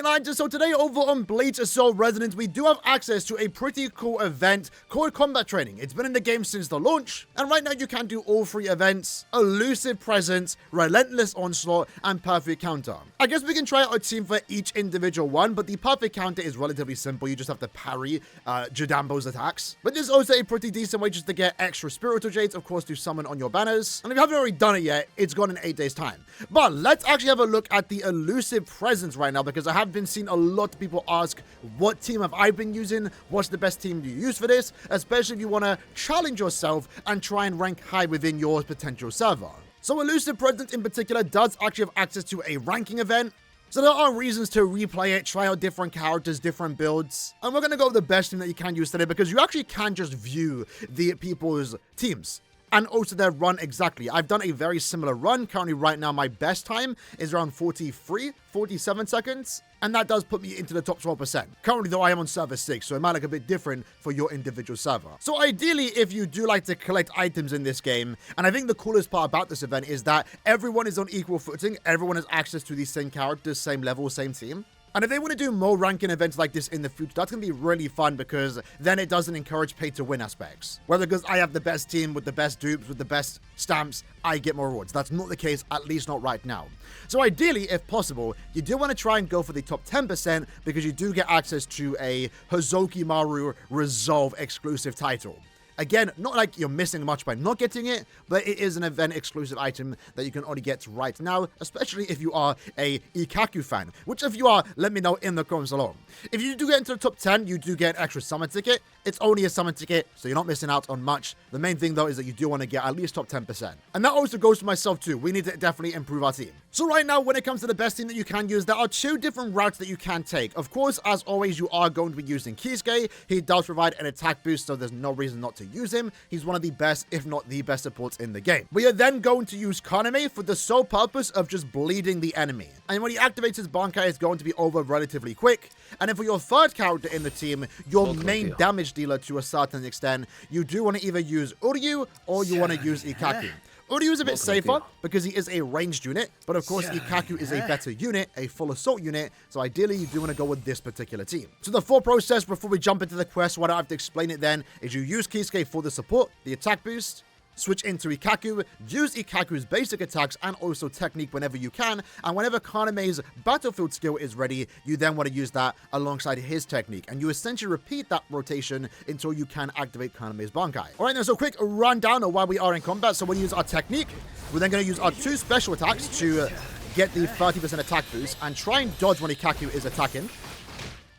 lads, so today over on Bleach Assault Resonance, we do have access to a pretty cool event called Combat Training. It's been in the game since the launch, and right now you can do all 3 events: Elusive Presence, Relentless Onslaught, and Perfect Counter. I guess we can try out a team for each individual one, but the Perfect Counter is relatively simple. You just have to parry Jadambo's attacks. But there's also a pretty decent way just to get extra Spiritual Jades, of course, to summon on your banners. And if you haven't already done it yet, it's gone in 8 days' time. But let's actually have a look at the Elusive Presence right now, because I have been seeing a lot of people ask, what team have I been using? What's the best team to use for this? Especially if you want to challenge yourself and try and rank high within your potential server. So Elusive Presence in particular does actually have access to a ranking event. So there are reasons to replay it, try out different characters, different builds. And we're going to go with the best team that you can use today, because you actually can just view the people's teams and also their run exactly. I've done a very similar run. Currently right now, my best time is around 47 seconds. And that does put me into the top 12%. Currently, though, I am on server 6, so it might look a bit different for your individual server. So ideally, if you do like to collect items in this game, and I think the coolest part about this event is that everyone is on equal footing. Everyone has access to these same characters, same level, same team. And if they want to do more ranking events like this in the future, that's going to be really fun, because then it doesn't encourage pay-to-win aspects. Whether because I have the best team with the best dupes, with the best stamps, I get more rewards. That's not the case, at least not right now. So ideally, if possible, you do want to try and go for the top 10%, because you do get access to a Hozoki Maru Resolve exclusive title. Again, not like you're missing much by not getting it, but it is an event exclusive item that you can only get right now, especially if you are a Ikaku fan, which if you are, let me know in the comments below. If you do get into the top 10, you do get an extra summon ticket. It's only a summon ticket, so you're not missing out on much. The main thing though is that you do want to get at least top 10%. And that also goes for myself too. We need to definitely improve our team. So right now, when it comes to the best team that you can use, there are 2 different routes that you can take. Of course, as always, you are going to be using Kisuke. He does provide an attack boost, so there's no reason not to use him. He's one of the best, if not the best supports in the game. We are then going to use Kaname for the sole purpose of just bleeding the enemy. And when he activates his Bankai, it's going to be over relatively quick. And then for your third character in the team, your main damage dealer to a certain extent, you do want to either use Uryu or you want to use Ikaku. Uryu is a bit safer because he is a ranged unit, but of course Ikaku is a better unit, a full assault unit, so ideally you do want to go with this particular team. So the full process before we jump into the quest, what I have to explain it then, is you use Kisuke for the support, the attack boost, switch into Ikaku, use Ikaku's basic attacks and also technique whenever you can, and whenever Kaname's battlefield skill is ready, you then want to use that alongside his technique, and you essentially repeat that rotation until you can activate Kaname's Bankai. Alright, now so quick rundown of why we are in combat. So we'll use our technique, we're then going to use our 2 special attacks to get the 30% attack boost, and try and dodge when Ikaku is attacking.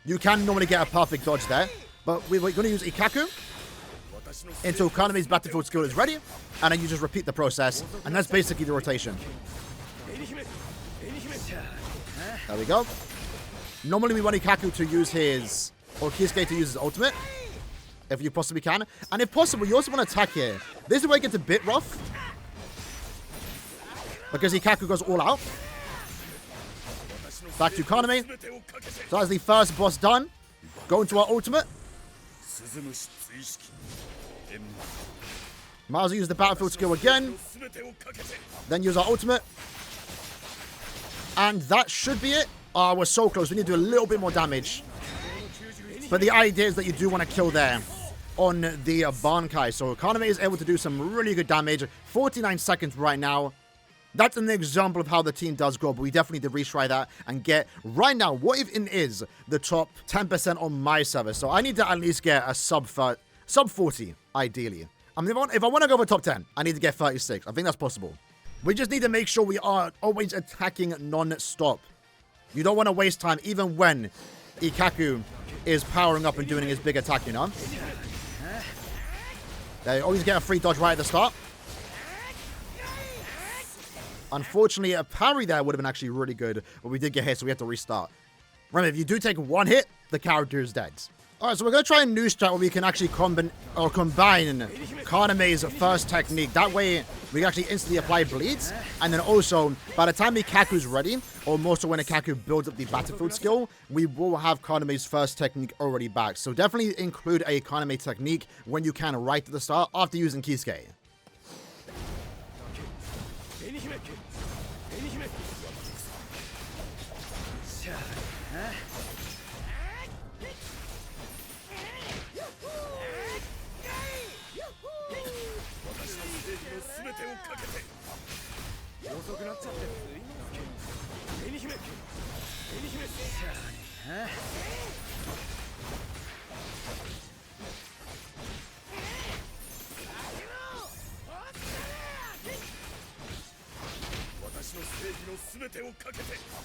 You can normally get a perfect dodge there, but we're going to use Ikaku until Kaname's battlefield skill is ready, and then you just repeat the process, and that's basically the rotation. There we go. Normally we want Ikaku to use his, or Kisuke to use his ultimate, if you possibly can, and if possible, you also want to attack here. This is where it gets a bit rough, because Ikaku goes all out. Back to Kaname. So that's the first boss done. Go into our ultimate. Might as well use the battlefield skill again. Then use our ultimate. And that should be it. Oh, we're so close. We need to do a little bit more damage. But the idea is that you do want to kill there on the Bankai. So Kaname is able to do some really good damage. 49 seconds right now. That's an example of how the team does go, but we definitely need to retry that and get, right now, what if it is the top 10% on my server? So I need to at least get a sub 40, ideally. I mean, if I want to go for top 10, I need to get 36. I think that's possible. We just need to make sure we are always attacking non-stop. You don't want to waste time, even when Ikaku is powering up and doing his big attack, you know? They always get a free dodge right at the start. Unfortunately, a parry there would have been actually really good, but we did get hit, so we had to restart. Remember, if you do take 1 hit, the character is dead. Alright, so we're going to try a new strat where we can actually combine Kaname's first technique. That way, we can actually instantly apply bleeds. And then also, by the time Ikaku's ready, or more so when Ikaku builds up the battlefield skill, we will have Kaname's first technique already back. So definitely include a Kaname technique when you can right at the start after using Kisuke.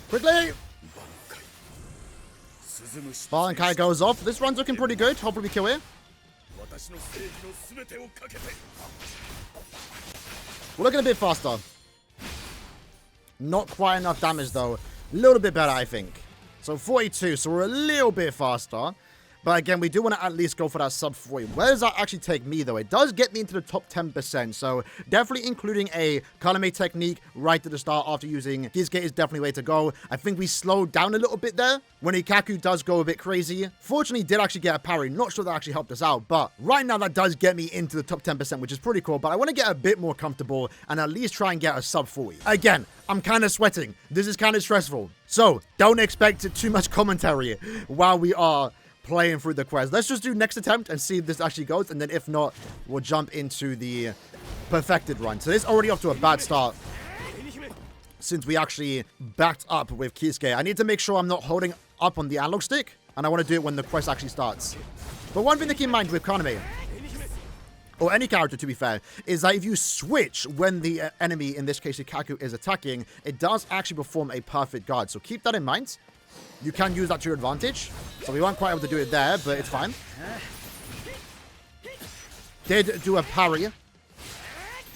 Quickly! Bankai goes off. This run's looking pretty good. Hopefully we kill here. We're looking a bit faster. Not quite enough damage though. A little bit better, I think. So 42, so we're a little bit faster. But again, we do want to at least go for that sub 40. Where does that actually take me, though? It does get me into the top 10%. So definitely including a Kaname technique right at the start after using Kisuke is definitely the way to go. I think we slowed down a little bit there when Ikaku does go a bit crazy. Fortunately, did actually get a parry. Not sure that actually helped us out. But right now, that does get me into the top 10%, which is pretty cool. But I want to get a bit more comfortable and at least try and get a sub 40. Again, I'm kind of sweating. This is kind of stressful. So don't expect too much commentary while we are playing through the quest. Let's just do next attempt and see if this actually goes, and then if not, we'll jump into the perfected run. So this is already off to a bad start since we actually backed up with Kisuke. I need to make sure I'm not holding up on the analog stick, and I want to do it when the quest actually starts. But one thing to keep in mind with Kaname, or any character to be fair, is that if you switch when the enemy, in this case Ikaku, is attacking, it does actually perform a perfect guard. So keep that in mind. You can use that to your advantage. So we weren't quite able to do it there, but it's fine. Did do a parry,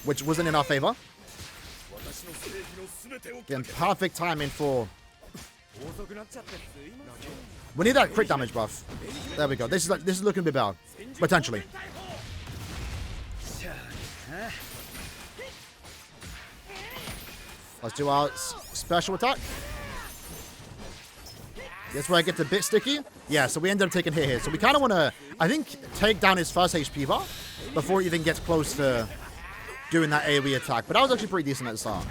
which wasn't in our favor. Again, perfect timing for... We need that crit damage buff. There we go. This is looking a bit better. Potentially. Let's do our special attack. That's where it gets a bit sticky. Yeah, so we ended up taking hit here. So we kind of want to, I think, take down his first HP bar before he even gets close to doing that AoE attack. But that was actually pretty decent at the start.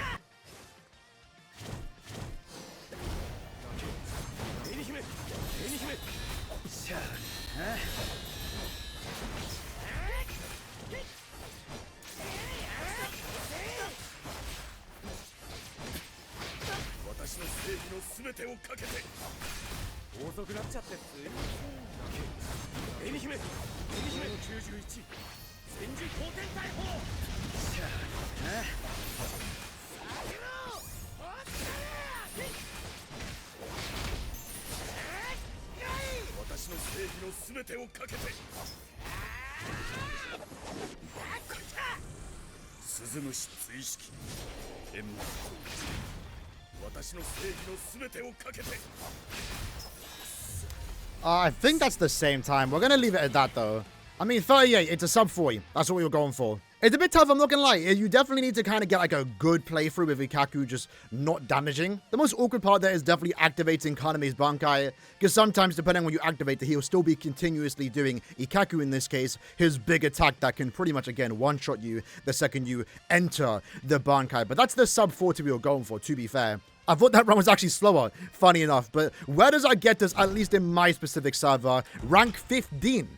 I think that's the same time. We're going to leave it at that, though. I mean, 38, it's a sub 40. That's what we were going for. It's a bit tough, I'm not gonna lie. You definitely need to kind of get like a good playthrough with Ikaku just not damaging. The most awkward part there is definitely activating Kaname's Bankai, because sometimes, depending on when you activate it, he'll still be continuously doing, Ikaku in this case, his big attack that can pretty much, again, one-shot you the second you enter the Bankai. But that's the sub 40 we were going for, to be fair. I thought that run was actually slower, funny enough. But where does that get us, at least in my specific server? Rank 15.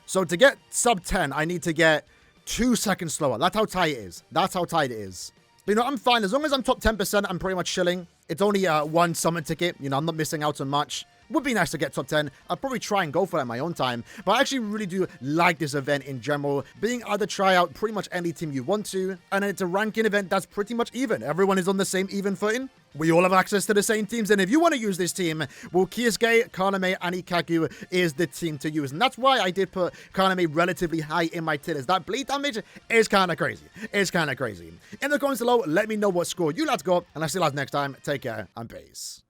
So to get sub 10, I need to get 2 seconds slower. That's how tight it is. That's how tight it is. But, you know, I'm fine. As long as I'm top 10%, I'm pretty much chilling. It's only one summon ticket. You know, I'm not missing out on much. Would be nice to get top 10. I'll probably try and go for that in my own time. But I actually really do like this event in general. Being able to try out pretty much any team you want to. And it's a ranking event that's pretty much even. Everyone is on the same even footing. We all have access to the same teams. And if you want to use this team, well, Kisuke, Kaname, and Ikaku is the team to use. And that's why I did put Kaname relatively high in my tier list. That bleed damage is kind of crazy. It's kind of crazy. In the comments below, let me know what score you lads got. And I'll see you lads next time. Take care and peace.